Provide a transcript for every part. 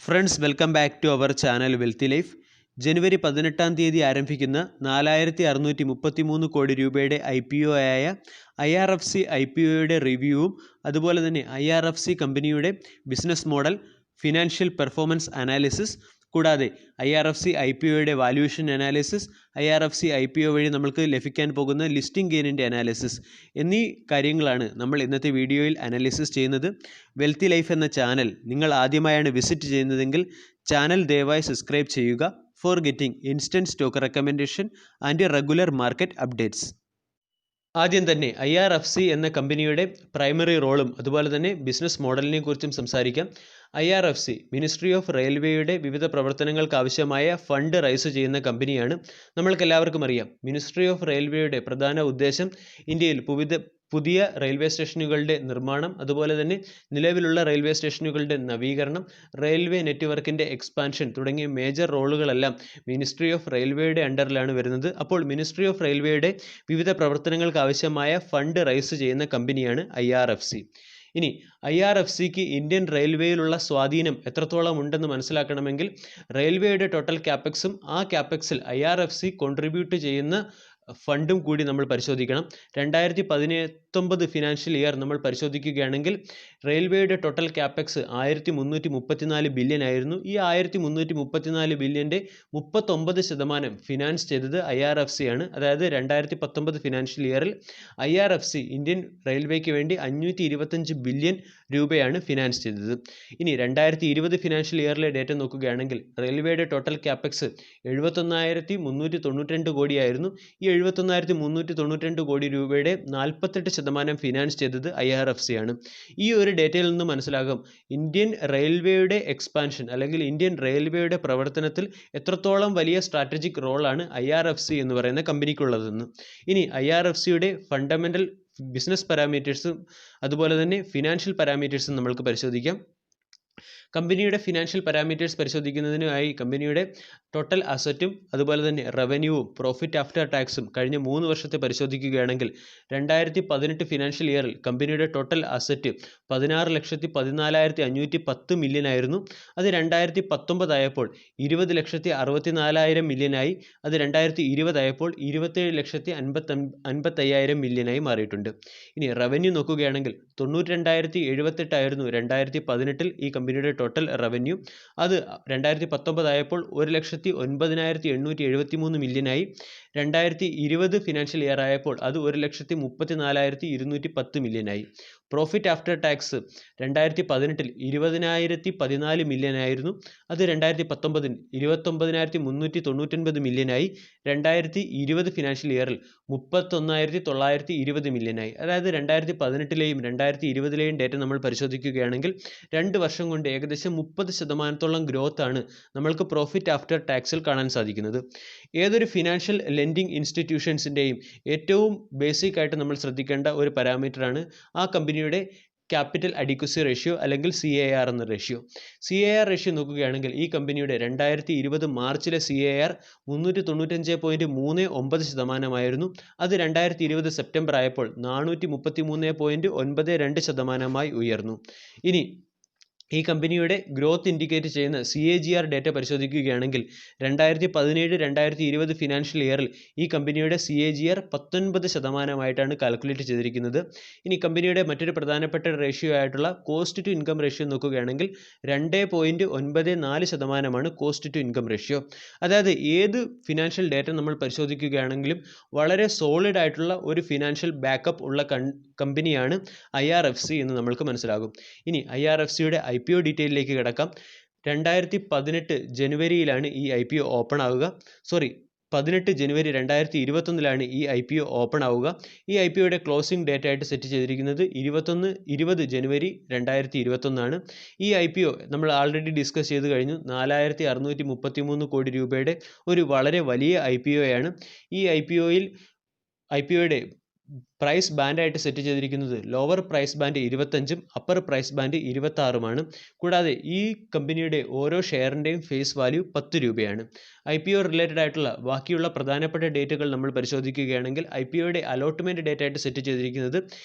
Friends, welcome back to our channel wealthy life. ജനുവരി 18 ആരംഭിക്കുന്ന 4633 കോടി രൂപയുടെ IPO ആയ IRFC IPOയുടെ റിവ്യൂവും അതുപോലെ തന്നെ IRFC കമ്പനിയുടെ business model, financial performance analysis, കൂടാതെ IRFC IPOയുടെ വാല്യൂഷൻ അനാലിസിസ്, IRFC IPO വഴി നമുക്ക് ലഭിക്കാൻ പോകുന്ന ലിസ്റ്റിംഗ് ഗെയിനിൻ്റെ അനാലിസിസ് എന്നീ കാര്യങ്ങളാണ് നമ്മൾ ഇന്നത്തെ വീഡിയോയിൽ അനാലിസിസ് ചെയ്യുന്നത്. വെൽത്തി ലൈഫ് എന്ന ചാനൽ നിങ്ങൾ ആദ്യമായാണ് വിസിറ്റ് ചെയ്യുന്നതെങ്കിൽ ചാനൽ ദയവായി സബ്സ്ക്രൈബ് ചെയ്യുക for getting instant stock recommendation and regular market updates. ആദ്യം തന്നെ IRFC എന്ന കമ്പനിയുടെ പ്രൈമറി റോളും അതുപോലെ തന്നെ ബിസിനസ് മോഡലിനെ കുറിച്ചും സംസാരിക്കാം. IRFC മിനിസ്ട്രി ഓഫ് റെയിൽവേയുടെ വിവിധ പ്രവർത്തനങ്ങൾക്ക് ആവശ്യമായ ഫണ്ട് റൈസ് ചെയ്യുന്ന കമ്പനിയാണ്. നമ്മൾക്കെല്ലാവർക്കും അറിയാം, മിനിസ്ട്രി ഓഫ് റെയിൽവേയുടെ പ്രധാന ഉദ്ദേശം ഇന്ത്യയിൽ പുതിയ റെയിൽവേ സ്റ്റേഷനുകളുടെ നിർമ്മാണം, അതുപോലെ തന്നെ നിലവിലുള്ള റെയിൽവേ സ്റ്റേഷനുകളുടെ നവീകരണം, റെയിൽവേ നെറ്റ്വർക്കിൻ്റെ എക്സ്പാൻഷൻ തുടങ്ങിയ മേജർ റോളുകളെല്ലാം മിനിസ്ട്രി ഓഫ് റെയിൽവേയുടെ അണ്ടറിലാണ് വരുന്നത്. അപ്പോൾ മിനിസ്ട്രി ഓഫ് റെയിൽവേയുടെ വിവിധ പ്രവർത്തനങ്ങൾക്ക് ആവശ്യമായ ഫണ്ട് റൈസ് ചെയ്യുന്ന കമ്പനിയാണ് IRFC. ഇനി IRFCക്ക് ഇന്ത്യൻ റെയിൽവേയിലുള്ള സ്വാധീനം എത്രത്തോളം ഉണ്ടെന്ന് മനസ്സിലാക്കണമെങ്കിൽ റെയിൽവേയുടെ ടോട്ടൽ ക്യാപെക്സും ആ ക്യാപെക്സിൽ IRFC കോൺട്രിബ്യൂട്ട് ചെയ്യുന്ന ഫണ്ടും കൂടി നമ്മൾ പരിശോധിക്കണം. 2019 ഫിനാൻഷ്യൽ ഇയർ നമ്മൾ പരിശോധിക്കുകയാണെങ്കിൽ റെയിൽവേയുടെ ടോട്ടൽ ക്യാപെക്സ് 1334 ബില്യൺ ആയിരുന്നു. ഈ 1334 ബില്യൻ്റെ 39% ഫിനാൻസ് ചെയ്തത് IRFC ആണ്. അതായത് 2019 ഫിനാൻഷ്യൽ ഇയറിൽ IRFC ഇന്ത്യൻ റെയിൽവേക്ക് വേണ്ടി 525 ബില്യൺ രൂപയാണ് ഫിനാൻസ് ചെയ്തത്. ഇനി 2020 ഫിനാൻഷ്യൽ ഇയറിലെ ഡേറ്റ നോക്കുകയാണെങ്കിൽ റെയിൽവേയുടെ ടോട്ടൽ ക്യാപെക്സ് 71,392 കോടിയായിരുന്നു. ഈ 71,392 കോടി രൂപയുടെ 48% ഫിനാൻസ് ചെയ്തത് IRFC ആണ്. ഈ ഒരു ഡേറ്റയിൽ നിന്ന് മനസ്സിലാകും ഇന്ത്യൻ റെയിൽവേയുടെ എക്സ്പാൻഷൻ അല്ലെങ്കിൽ ഇന്ത്യൻ റെയിൽവേയുടെ പ്രവർത്തനത്തിൽ എത്രത്തോളം വലിയ സ്ട്രാറ്റജിക് റോളാണ് IRFC എന്ന് പറയുന്ന കമ്പനിക്കുള്ളതെന്ന്. ഇനി IRFCയുടെ ഫണ്ടമെൻ്റൽ ബിസിനസ് പാരാമീറ്റേഴ്സും അതുപോലെ തന്നെ ഫിനാൻഷ്യൽ പാരാമീറ്റേഴ്സും നമ്മൾക്ക് പരിശോധിക്കാം. കമ്പനിയുടെ ഫിനാൻഷ്യൽ പാരാമീറ്റേഴ്സ് പരിശോധിക്കുന്നതിനായി കമ്പനിയുടെ ടോട്ടൽ അസറ്റും അതുപോലെ തന്നെ റവന്യൂവും പ്രോഫിറ്റ് ആഫ്റ്റർ ടാക്സും കഴിഞ്ഞ 3 വർഷത്തെ പരിശോധിക്കുകയാണെങ്കിൽ 2018 ഫിനാൻഷ്യൽ ഇയറിൽ കമ്പനിയുടെ ടോട്ടൽ അസറ്റ് 16,14,510 മില്യൺ ആയിരുന്നു. അത് 2019 ആയപ്പോൾ 20,64,000 മില്യനായി. അത് 2020 ആയപ്പോൾ 27,55,000 മില്യനായി മാറിയിട്ടുണ്ട്. ഇനി റവന്യൂ നോക്കുകയാണെങ്കിൽ 92,078 ആയിരുന്നു 2018 ഈ കമ്പനിയുടെ ടോട്ടൽ റവന്യൂ. അത് 2019 ആയപ്പോൾ 1,09,873 മില്യനായി. 2020 ഫിനാൻഷ്യൽ ഇയർ ആയപ്പോൾ അത് 1,34,210 മില്യനായി. പ്രോഫിറ്റ് ആഫ്റ്റർ ടാക്സ് 2018 20,014 മില്യനായിരുന്നു. അത് 2019 29,399 മില്യനായി. 2020 ഫിനാൻഷ്യൽ ഇയറിൽ 31,920 മില്യനായി. അതായത് 2018ലെയും 2020ലെയും ഡേറ്റ നമ്മൾ പരിശോധിക്കുകയാണെങ്കിൽ 2 വർഷം കൊണ്ട് ഏകദേശം 30% ഗ്രോത്ത് ആണ് നമ്മൾക്ക് പ്രോഫിറ്റ് ആഫ്റ്റർ ടാക്സിൽ കാണാൻ സാധിക്കുന്നത്. ഏതൊരു ഫിനാൻഷ്യൽ ലെൻഡിങ് ഇൻസ്റ്റിറ്റ്യൂഷൻസിൻ്റെയും ഏറ്റവും ബേസിക് ആയിട്ട് നമ്മൾ ശ്രദ്ധിക്കേണ്ട ഒരു പാരാമീറ്ററാണ് ആ കമ്പനിയുടെ ക്യാപിറ്റൽ അഡിക്വസി റേഷ്യോ അല്ലെങ്കിൽ CAR എന്ന റേഷ്യോ. CAR റേഷ്യോ നോക്കുകയാണെങ്കിൽ ഈ കമ്പനിയുടെ 2020 മാർച്ചിലെ CAR 395.39% അത് 2020 സെപ്റ്റംബർ ആയപ്പോൾ 433.92% ഉയർന്നു. ഇനി ഈ കമ്പനിയുടെ ഗ്രോത്ത് ഇൻഡിക്കേറ്റ് ചെയ്യുന്ന CAGR ഡേറ്റ പരിശോധിക്കുകയാണെങ്കിൽ 2017-2020 ഫിനാൻഷ്യൽ ഇയറിൽ ഈ കമ്പനിയുടെ CAGR 19% കാൽക്കുലേറ്റ് ചെയ്തിരിക്കുന്നത്. ഇനി കമ്പനിയുടെ മറ്റൊരു പ്രധാനപ്പെട്ട റേഷ്യോ ആയിട്ടുള്ള കോസ്റ്റ് ടു ഇൻകം റേഷ്യോ നോക്കുകയാണെങ്കിൽ 2.94% കോസ്റ്റ് ടു ഇൻകം റേഷ്യോ. അതായത് ഏത് ഫിനാൻഷ്യൽ ഡേറ്റ നമ്മൾ പരിശോധിക്കുകയാണെങ്കിലും വളരെ സോളിഡ് ആയിട്ടുള്ള ഒരു ഫിനാൻഷ്യൽ ബാക്കപ്പ് ഉള്ള കമ്പനിയാണ് IRFC എന്ന് നമ്മൾക്ക് മനസ്സിലാകും. ഇനി IRFCയുടെ IPO ഡീറ്റെയിലേക്ക് കിടക്കാം. 2018 ജനുവരിയിലാണ് ഈ IPO ഓപ്പൺ ആവുക. 18 ജനുവരി 2021 ഈ IPO ഓപ്പൺ ആവുക. ഈ IPOയുടെ ക്ലോസിംഗ് ഡേറ്റ് ആയിട്ട് സെറ്റ് ചെയ്തിരിക്കുന്നത് 20 ജനുവരി 2021 ഈ IPO നമ്മൾ ആൾറെഡി ഡിസ്കസ് ചെയ്ത് കഴിഞ്ഞു. 4,633 കോടി രൂപയുടെ ഒരു വളരെ വലിയ IPO ആണ്. ഈ IPOയുടെ പ്രൈസ് ബാൻഡായിട്ട് സെറ്റ് ചെയ്തിരിക്കുന്നത് ലോവർ പ്രൈസ് ബാൻഡ് 25ഉം അപ്പർ പ്രൈസ് ബാൻഡ് 26ഉമാണ്. കൂടാതെ ഈ കമ്പനിയുടെ ഓരോ ഷെയറിൻ്റെയും ഫേസ് വാല്യൂ 10 രൂപയാണ്. IPO റിലേറ്റഡ് ആയിട്ടുള്ള ബാക്കിയുള്ള പ്രധാനപ്പെട്ട ഡേറ്റുകൾ നമ്മൾ പരിശോധിക്കുകയാണെങ്കിൽ IPOയുടെ അലോട്ട്മെൻറ്റ് ഡേറ്റ് ആയിട്ട് സെറ്റ് ചെയ്തിരിക്കുന്നത്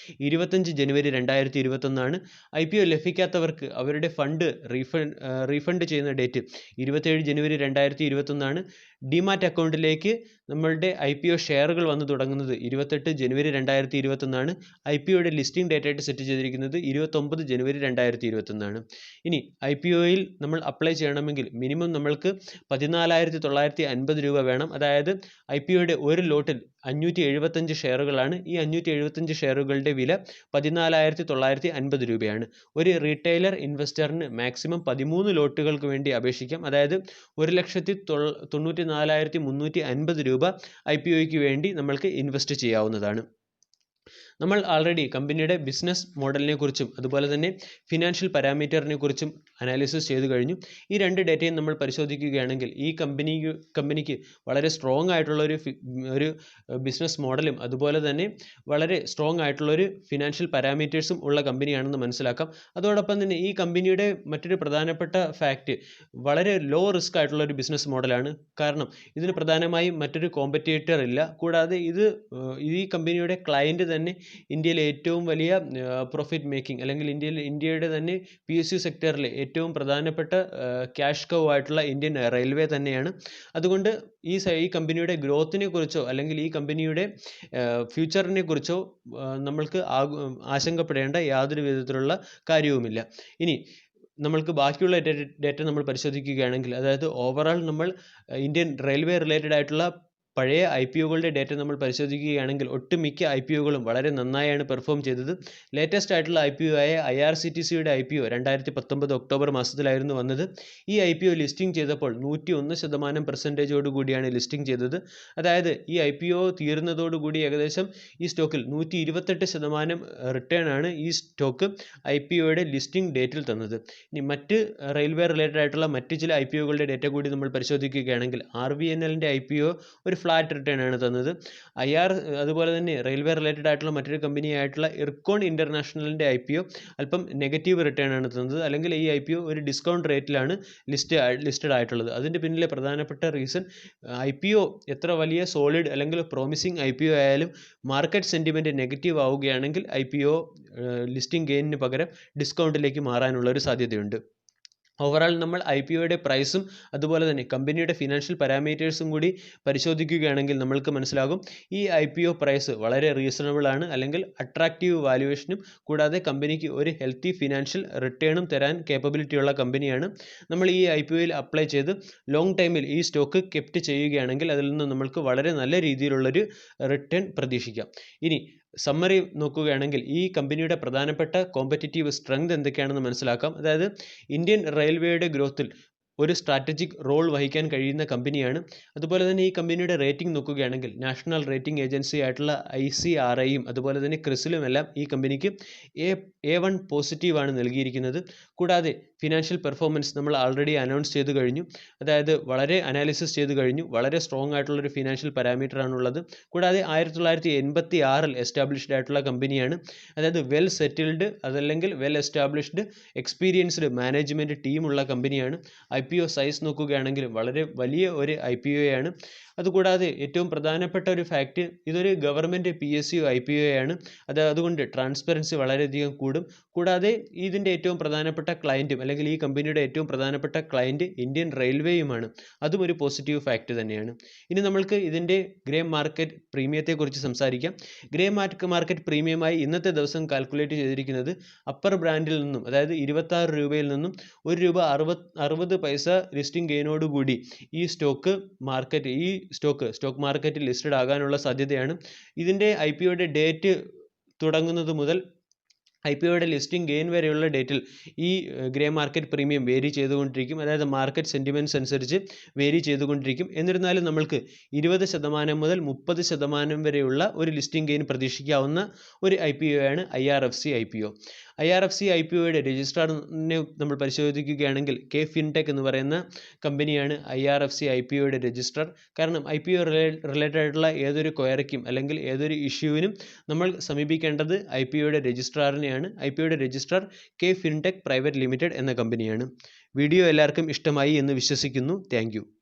25 ജനുവരി 2021ആണ്. IPO ലഭിക്കാത്തവർക്ക് അവരുടെ ഫണ്ട് റീഫണ്ട് ചെയ്യുന്ന ഡേറ്റ് 27 ജനുവരി 2021ആണ്. ഡിമാറ്റ് അക്കൗണ്ടിലേക്ക് നമ്മളുടെ IPO ഷെയറുകൾ വന്നു തുടങ്ങുന്നത് 28 ജനുവരി 2021ആണ്. IPOയുടെ ലിസ്റ്റിംഗ് ഡേറ്റ് ആയിട്ട് സെറ്റ് ചെയ്തിരിക്കുന്നത് 29 ജനുവരി 2021ആണ്. ഇനി IPOയിൽ നമ്മൾ അപ്ലൈ ചെയ്യണമെങ്കിൽ മിനിമം നമ്മൾക്ക് 14,950 രൂപ വേണം. അതായത് IPOയുടെ ഒരു ലോട്ടിൽ 575 ഷെയറുകളാണ്. ഈ 575 ഷെയറുകളുടെ വില 14,950 രൂപയാണ്. ഒരു റീറ്റെയിലർ ഇൻവെസ്റ്ററിന് മാക്സിമം 13 ലോട്ടുകൾക്ക് വേണ്ടി അപേക്ഷിക്കാം. അതായത് 1,94,350 രൂപ IPOയ്ക്ക് വേണ്ടി നമ്മൾക്ക് ഇൻവെസ്റ്റ് ചെയ്യാവുന്നതാണ്. നമ്മൾ ആൾറെഡി കമ്പനിയുടെ ബിസിനസ് മോഡലിനെ കുറിച്ചും അതുപോലെ തന്നെ ഫിനാൻഷ്യൽ പാരാമീറ്ററിനെ കുറിച്ചും അനാലിസിസ് ചെയ്തു കഴിഞ്ഞു. ഈ രണ്ട് ഡേറ്റയും നമ്മൾ പരിശോധിക്കുകയാണെങ്കിൽ ഈ കമ്പനിക്ക് വളരെ സ്ട്രോങ് ആയിട്ടുള്ള ഒരു ബിസിനസ് മോഡലും അതുപോലെ തന്നെ വളരെ സ്ട്രോങ് ആയിട്ടുള്ള ഒരു ഫിനാൻഷ്യൽ പാരാമീറ്റേഴ്സും ഉള്ള കമ്പനിയാണെന്ന് മനസ്സിലാക്കാം. അതോടൊപ്പം തന്നെ ഈ കമ്പനിയുടെ മറ്റൊരു പ്രധാനപ്പെട്ട ഫാക്റ്റ് വളരെ ലോ റിസ്ക് ആയിട്ടുള്ള ഒരു ബിസിനസ് മോഡലാണ്. കാരണം ഇതിന് പ്രധാനമായും മറ്റൊരു കോമ്പറ്റീറ്റർ ഇല്ല. കൂടാതെ ഈ കമ്പനിയുടെ ക്ലയൻറ്റ് തന്നെ ഇന്ത്യയിലെ ഏറ്റവും വലിയ പ്രോഫിറ്റ് മേക്കിംഗ് അല്ലെങ്കിൽ ഇന്ത്യയുടെ തന്നെ PSU സെക്ടറിലെ ഏറ്റവും പ്രധാനപ്പെട്ട ക്യാഷ് കൗ ആയിട്ടുള്ള ഇന്ത്യൻ റെയിൽവേ തന്നെയാണ്. അതുകൊണ്ട് ഈ കമ്പനിയുടെ ഗ്രോത്തിനെ കുറിച്ചോ അല്ലെങ്കിൽ ഈ കമ്പനിയുടെ ഫ്യൂച്ചറിനെ കുറിച്ചോ നമ്മൾക്ക് ആശങ്കപ്പെടേണ്ട യാതൊരു വിധത്തിലുള്ള കാര്യവുമില്ല. ഇനി നമ്മൾക്ക് ബാക്കിയുള്ള ഡേറ്റ നമ്മൾ പരിശോധിക്കുകയാണെങ്കിൽ അതായത് ഓവറോൾ നമ്മൾ ഇന്ത്യൻ റെയിൽവേ റിലേറ്റഡ് ആയിട്ടുള്ള പഴയ IPOകളുടെ ഡേറ്റ നമ്മൾ പരിശോധിക്കുകയാണെങ്കിൽ ഒട്ടുമിക്ക IPOകളും വളരെ നന്നായാണ് പെർഫോം ചെയ്തത്. ലേറ്റസ്റ്റ് ആയിട്ടുള്ള IPO ആയ IRCTCയുടെ IPO 2019 ഒക്ടോബർ മാസത്തിലായിരുന്നു വന്നത്. ഈ IPO ലിസ്റ്റിംഗ് ചെയ്തപ്പോൾ 101% കൂടിയാണ് ലിസ്റ്റിംഗ് ചെയ്തത്. അതായത് ഈ IPO തീരുന്നതോടുകൂടി ഏകദേശം ഈ സ്റ്റോക്കിൽ 128% റിട്ടേൺ ആണ് ഈ സ്റ്റോക്ക് IPOയുടെ ലിസ്റ്റിംഗ് ഡേറ്റിൽ തന്നത്. ഇനി മറ്റ് റെയിൽവേ റിലേറ്റഡ് ആയിട്ടുള്ള മറ്റ് ചില IPOകളുടെ ഡേറ്റ കൂടി നമ്മൾ പരിശോധിക്കുകയാണെങ്കിൽ RVNLൻ്റെ IPO ഒരു ഫ്ലാറ്റ് റിട്ടേൺ ആണ് തന്നത്. അതുപോലെ തന്നെ റെയിൽവേ റിലേറ്റഡ് ആയിട്ടുള്ള മറ്റൊരു കമ്പനി ആയിട്ടുള്ള ഇർക്കോൺ ഇൻ്റർനാഷണലിൻ്റെ IPO അല്പം നെഗറ്റീവ് റിട്ടേൺ ആണ് തന്നത്. അല്ലെങ്കിൽ ഈ IPO ഒരു ഡിസ്കൗണ്ട് റേറ്റിലാണ് ലിസ്റ്റഡ് ആയിട്ടുള്ളത്. അതിൻ്റെ പിന്നിലെ പ്രധാനപ്പെട്ട റീസൺ IPO എത്ര വലിയ സോളിഡ് അല്ലെങ്കിൽ പ്രോമിസിങ് IPO ആയാലും മാർക്കറ്റ് സെൻറ്റിമെൻറ്റ് നെഗറ്റീവ് ആവുകയാണെങ്കിൽ IPO ലിസ്റ്റിംഗ് ഗെയിനിന് പകരം ഡിസ്കൗണ്ടിലേക്ക് മാറാനുള്ള ഒരു സാധ്യതയുണ്ട്. ഓവറോൾ നമ്മൾ IPOയുടെ പ്രൈസും അതുപോലെ തന്നെ കമ്പനിയുടെ ഫിനാൻഷ്യൽ പാരാമീറ്റേഴ്സും കൂടി പരിശോധിക്കുകയാണെങ്കിൽ നമ്മൾക്ക് മനസ്സിലാകും ഈ IPO പ്രൈസ് വളരെ റീസണബിൾ ആണ്, അല്ലെങ്കിൽ അട്രാക്റ്റീവ് വാല്യുവേഷനും കൂടാതെ കമ്പനിക്ക് ഒരു ഹെൽത്തി ഫിനാൻഷ്യൽ റിട്ടേണും തരാൻ കേപ്പബിലിറ്റിയുള്ള കമ്പനിയാണ്. നമ്മൾ ഈ IPOയിൽ അപ്ലൈ ചെയ്ത് ലോങ് ടൈമിൽ ഈ സ്റ്റോക്ക് കെപ്റ്റ് ചെയ്യുകയാണെങ്കിൽ അതിൽ നിന്ന് നമ്മൾക്ക് വളരെ നല്ല രീതിയിലുള്ളൊരു റിട്ടേൺ പ്രതീക്ഷിക്കാം. ഇനി സമ്മറി നോക്കുകയാണെങ്കിൽ ഈ കമ്പനിയുടെ പ്രധാനപ്പെട്ട കോമ്പറ്റിറ്റീവ് സ്ട്രെങ്ത് എന്തൊക്കെയാണെന്ന് മനസ്സിലാക്കാം. അതായത് ഇന്ത്യൻ റെയിൽവേയുടെ ഗ്രോത്തിൽ ഒരു സ്ട്രാറ്റജിക് റോൾ വഹിക്കാൻ കഴിയുന്ന കമ്പനിയാണ്. അതുപോലെ തന്നെ ഈ കമ്പനിയുടെ റേറ്റിംഗ് നോക്കുകയാണെങ്കിൽ നാഷണൽ റേറ്റിംഗ് ഏജൻസി ആയിട്ടുള്ള ICRAയും അതുപോലെ തന്നെ ക്രിസിലുമെല്ലാം ഈ കമ്പനിക്ക് A1 പോസിറ്റീവാണ് നൽകിയിരിക്കുന്നത്. കൂടാതെ ഫിനാൻഷ്യൽ പെർഫോമൻസ് നമ്മൾ ആൾറെഡി അനൗൺസ് ചെയ്തു കഴിഞ്ഞു. അതായത് വളരെ അനാലിസിസ് ചെയ്തു കഴിഞ്ഞു. വളരെ സ്ട്രോങ് ആയിട്ടുള്ളൊരു ഫിനാൻഷ്യൽ പാരാമീറ്റർ ആണുള്ളത്. കൂടാതെ 1986 എസ്റ്റാബ്ലിഷ്ഡ് ആയിട്ടുള്ള കമ്പനിയാണ്. അതായത് വെൽ സെറ്റിൽഡ് അതല്ലെങ്കിൽ വെൽ എസ്റ്റാബ്ലിഷ്ഡ് എക്സ്പീരിയൻസ്ഡ് മാനേജ്മെൻറ്റ് ടീമുള്ള കമ്പനിയാണ്. IPO സൈസ് നോക്കുകയാണെങ്കിൽ വളരെ വലിയ ഒരു IPOയാണ്. അതുകൂടാതെ ഏറ്റവും പ്രധാനപ്പെട്ട ഒരു ഫാക്റ്റ് ഇതൊരു ഗവൺമെൻറ് PSU IPO ആണ്. അതുകൊണ്ട് ട്രാൻസ്പെറൻസി വളരെയധികം കൂടും. കൂടാതെ ഇതിൻ്റെ ഏറ്റവും പ്രധാനപ്പെട്ട ക്ലയൻറ്റും അല്ലെങ്കിൽ ഈ കമ്പനിയുടെ ഏറ്റവും പ്രധാനപ്പെട്ട ക്ലയൻറ്റ് ഇന്ത്യൻ റെയിൽവേയുമാണ്. അതും ഒരു പോസിറ്റീവ് ഫാക്റ്റ് തന്നെയാണ്. ഇനി നമ്മൾക്ക് ഇതിൻ്റെ ഗ്രേ മാർക്കറ്റ് പ്രീമിയത്തെക്കുറിച്ച് സംസാരിക്കാം. ഗ്രേ മാർക്കറ്റ് പ്രീമിയമായി ഇന്നത്തെ ദിവസം കാൽക്കുലേറ്റ് ചെയ്തിരിക്കുന്നത് അപ്പർ ബ്രാൻഡിൽ നിന്നും അതായത് 26 രൂപയിൽ നിന്നും ₹1.60 ലിസ്റ്റിംഗ് ഗെയിനോടുകൂടി ഈ സ്റ്റോക്ക് മാർക്കറ്റിൽ ലിസ്റ്റഡ് ആകാനുള്ള സാധ്യതയാണ്. ഇതിൻ്റെ IPOയുടെ ഡേറ്റ് തുടങ്ങുന്നത് മുതൽ IPOയുടെ ലിസ്റ്റിംഗ് ഗെയിൻ വരെയുള്ള ഡേറ്റിൽ ഈ ഗ്രേ മാർക്കറ്റ് പ്രീമിയം വേരി ചെയ്തുകൊണ്ടിരിക്കും. അതായത് മാർക്കറ്റ് സെൻറ്റിമെൻറ്റ്സ് അനുസരിച്ച് വേരി ചെയ്തുകൊണ്ടിരിക്കും. എന്നിരുന്നാലും നമ്മൾക്ക് 20% മുതൽ 30% വരെയുള്ള ഒരു ലിസ്റ്റിംഗ് ഗെയിൻ പ്രതീക്ഷിക്കാവുന്ന ഒരു IPO ആണ് IRFC IPO. IRFC IPOയുടെ രജിസ്ട്രാറിനെ നമ്മൾ പരിശോധിക്കുകയാണെങ്കിൽ കെ ഫിൻടെക് എന്ന് പറയുന്ന കമ്പനിയാണ് IRFC IPOയുടെ രജിസ്ട്രാർ. കാരണം IPO റിലേറ്റഡ് ആയിട്ടുള്ള ഏതൊരു ക്വയറിക്കും അല്ലെങ്കിൽ ഏതൊരു ഇഷ്യൂവിനും നമ്മൾ സമീപിക്കേണ്ടത് IPOയുടെ രജിസ്ട്രാറിനെയാണ്. IPOയുടെ registrar K Fintech Private Limited എന്ന കമ്പനിയാണ്. വീഡിയോ എല്ലാവർക്കും ഇഷ്ടമായി എന്ന് വിശ്വസിക്കുന്നു. Thank U.